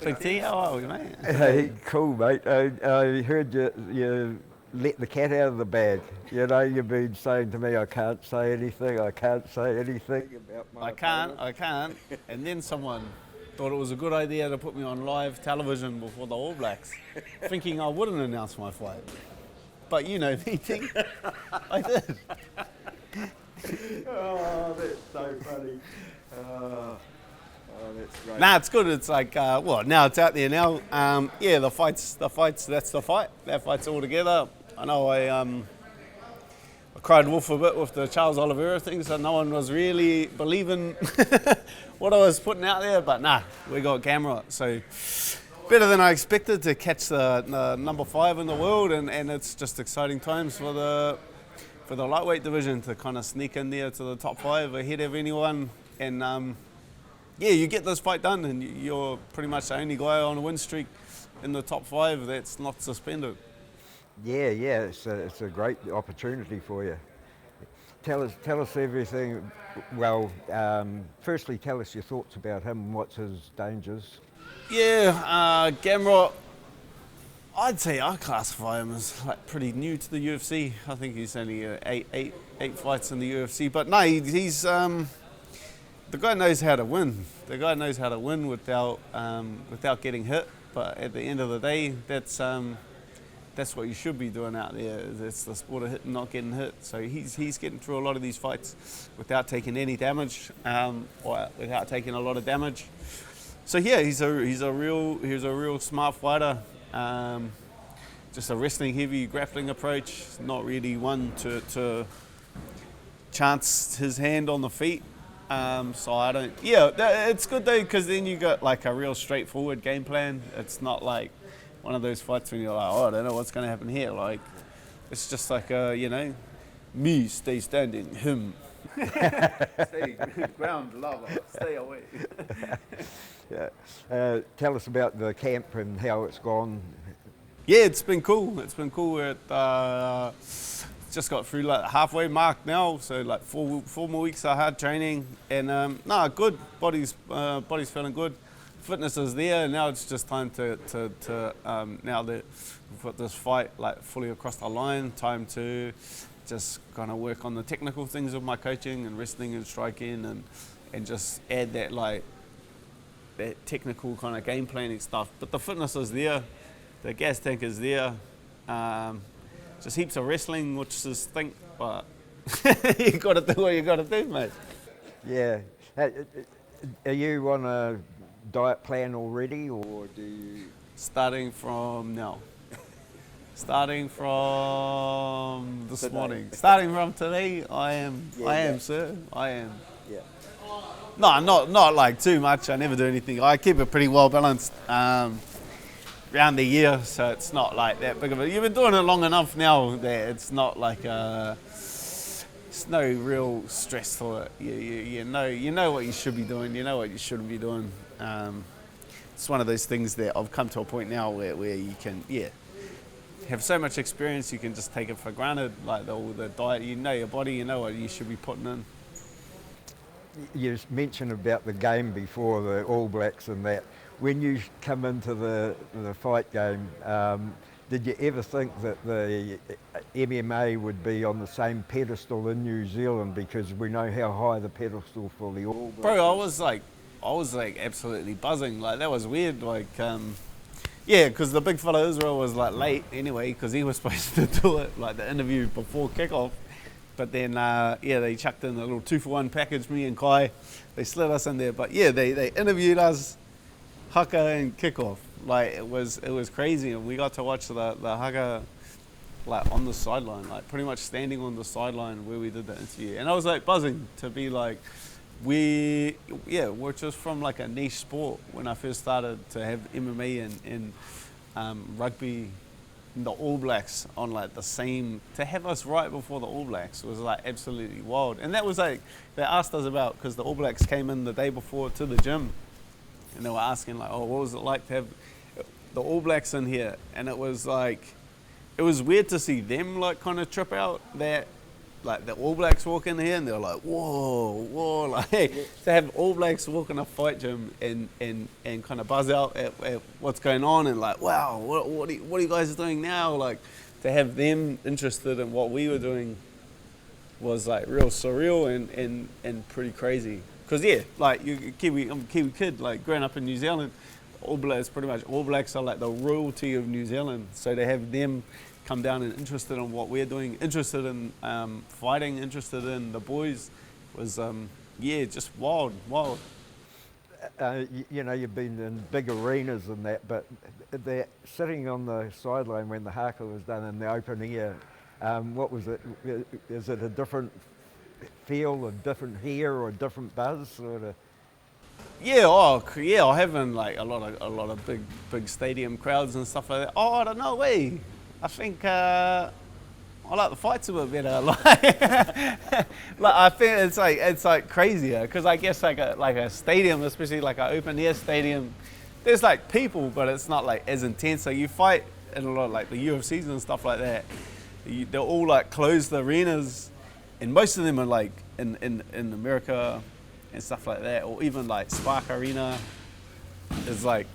Big T, how are we, mate? Hey, cool, mate. I heard you let the cat out of the bag. You know, you've been saying to me, I can't say anything about my opponent. I can't. And then someone thought it was a good idea to put me on live television before the All Blacks, thinking I wouldn't announce my fight. But you know me, T. I did. Oh, that's so funny. Oh, that's great. Nah, it's good. It's like, now it's out there now. Yeah, the fights, that's the fight. That fight's all together. I know I cried wolf a bit with the Charles Oliveira thing, so no one was really believing what I was putting out there, but nah, we got camera. So better than I expected to catch the number 5 in the world, and it's just exciting times for the lightweight division to kind of sneak in there to the top 5 ahead of anyone. And yeah, you get this fight done and you're pretty much the only guy on a win streak in the top 5 that's not suspended. Yeah, it's a great opportunity for you. Tell us everything. Well, firstly, tell us your thoughts about him. What's his dangers? Yeah, Gamrot, I'd say I classify him as like pretty new to the UFC. I think he's only eight fights in the UFC, but no, he's the guy knows how to win. The guy knows how to win without getting hit. But at the end of the day, that's what you should be doing out there. It's the sport of hitting, not getting hit. So he's getting through a lot of these fights without taking any damage, or without taking a lot of damage. So yeah, he's a real smart fighter. Just a wrestling heavy grappling approach. Not really one to chance his hand on the feet. So I don't. Yeah, it's good though, because then you got like a real straightforward game plan. It's not like one of those fights when you're like, oh, I don't know what's going to happen here. Like, it's just like me stay standing, him stay ground, lava, stay away. Yeah. Tell us about the camp and how it's gone. Yeah, it's been cool. It's been cool. Just got through like the halfway mark now, so like four more weeks of hard training, and good. Body's feeling good. Fitness is there. Now it's just time to now that we've got this fight like fully across the line, time to just kind of work on the technical things of my coaching and wrestling and striking, and just add that like that technical kind of game planning stuff. But the fitness is there, the gas tank is there. Just heaps of wrestling, which is stink, but you got to do what you got to do, mate. Yeah. Are you on a diet plan already, or do you? Starting from now. Starting from this morning. Starting from today, I am, sir. I am. Yeah. No, not like too much. I never do anything. I keep it pretty well balanced. Around the year, so it's not like that big of a. You've been doing it long enough now that it's not like it's no real stress for it. You know what you should be doing. You know what you shouldn't be doing. It's one of those things that I've come to a point now where you can have so much experience, you can just take it for granted. Like the diet, you know your body, you know what you should be putting in. You mentioned about the game before, the All Blacks and that. When you come into the fight game, did you ever think that the MMA would be on the same pedestal in New Zealand, because we know how high the pedestal for the All Blacks? Bro, I was like absolutely buzzing. Like that was weird. Like because the big fella Israel was like late anyway, because he was supposed to do it like the interview before kickoff. But then, they chucked in a little 2-for-1 package, me and Kai. They slid us in there. But yeah, they interviewed us, haka and kickoff. Like it was crazy, and we got to watch the haka like on the sideline, like pretty much standing on the sideline where we did the interview. And I was like buzzing to be like, we're just from like a niche sport. When I first started to have MMA and rugby, the All Blacks on like the same, to have us right before the All Blacks was like absolutely wild. And that was like, they asked us about, because the All Blacks came in the day before to the gym, and they were asking like, oh, what was it like to have the All Blacks in here? And it was like, it was weird to see them like kind of trip out that like the All Blacks walk in here and they're like, whoa, like to have All Blacks walk in a fight gym and kind of buzz out at what's going on and like, wow, what are you guys doing now? Like to have them interested in what we were doing was like real surreal and pretty crazy. Cause yeah, like I'm a Kiwi kid, like growing up in New Zealand, All Blacks are like the royalty of New Zealand. So to have them come down and interested in what we're doing, interested in fighting, interested in the boys, was just wild. You know, you've been in big arenas and that, but they're sitting on the sideline when the haka was done in the open air. What was it? Is it a different feel, a different hear, or a different buzz, sort of? I have in like a lot of big stadium crowds and stuff like that. Oh, I don't know, I think I like the fights a bit better. Like I think it's like crazier because I guess like a stadium, especially like an open air stadium, there's like people, but it's not like as intense. So you fight in a lot of like the UFCs and stuff like that. They're all like closed arenas, and most of them are like in America and stuff like that, or even like Spark Arena. It's like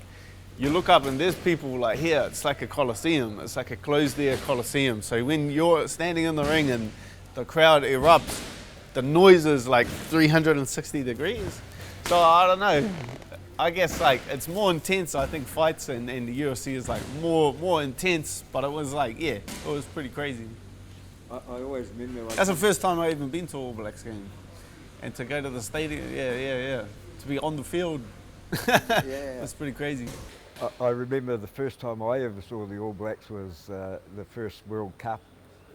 you look up and there's people like here. It's like a coliseum. It's like a closed air coliseum. So when you're standing in the ring and the crowd erupts, the noise is like 360 degrees. So I don't know. I guess like it's more intense. I think fights and the UFC is like more intense. But it was like it was pretty crazy. I always remember. Like that's the first time I even been to an All Blacks game, and to go to the stadium, to be on the field, that's pretty crazy. I remember the first time I ever saw the All Blacks was the first World Cup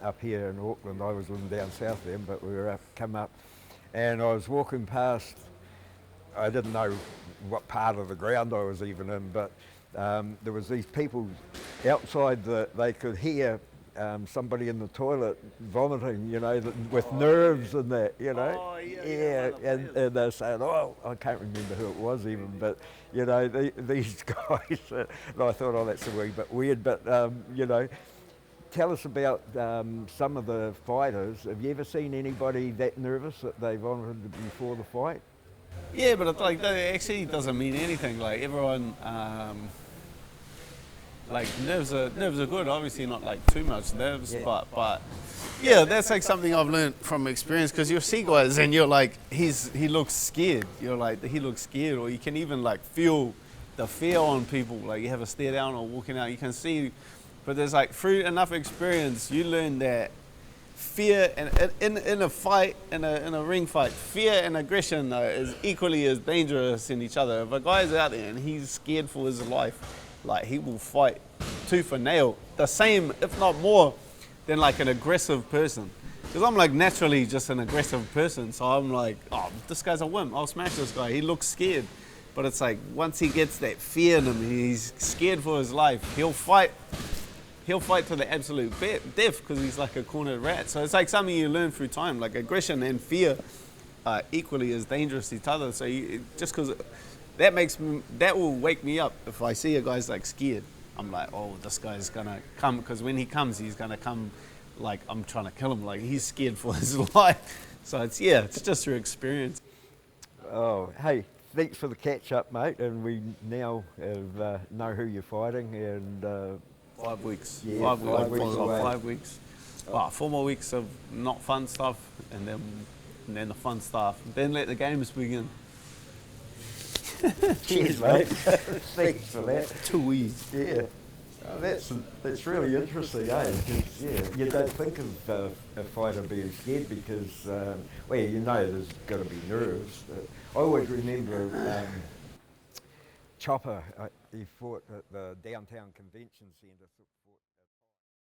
up here in Auckland. I was living down south then, but we were come up, and I was walking past. I didn't know what part of the ground I was even in, but there was these people outside that they could hear somebody in the toilet vomiting, you know, with nerves and that, you know. And they're saying, oh, I can't remember who it was even, but, you know, these guys, and I thought, oh, that's a wee bit weird, but, you know, tell us about some of the fighters. Have you ever seen anybody that nervous that they vomited before the fight? Yeah, but it's like that actually doesn't mean anything. Like everyone, like nerves are good. Obviously not like too much nerves, but yeah, that's like something I've learned from experience. Because you'll see guys and you're like, he looks scared. You're like, he looks scared, or you can even like feel the fear on people. Like you have a stare down or walking out, you can see. But there's like through enough experience, you learn that fear and in a fight, in a ring fight, fear and aggression is equally as dangerous in each other. If a guy's out there and he's scared for his life, like he will fight tooth and nail, the same, if not more, than like an aggressive person. Because I'm like naturally just an aggressive person, so I'm like, oh, this guy's a wimp, I'll smash this guy. He looks scared, but it's like once he gets that fear in him, he's scared for his life. He'll fight to the absolute death because he's like a cornered rat. So it's like something you learn through time, like aggression and fear are equally as dangerous to each other. So just because that will wake me up if I see a guy's like scared. I'm like, oh, this guy's gonna come, because when he comes, he's gonna come like I'm trying to kill him. Like he's scared for his life. So it's just through experience. Oh, hey, thanks for the catch up, mate. And we now know who you're fighting and. 5 weeks. Yeah, 5 weeks. 4 more weeks of not fun stuff, and then the fun stuff. Then let the games begin. Cheers, mate. Thanks for that. 2 weeks. Yeah. Oh, that's really interesting, eh? You don't think of a fighter being scared because, you know there's got to be nerves. I always remember Chopper, he fought at the downtown convention centre.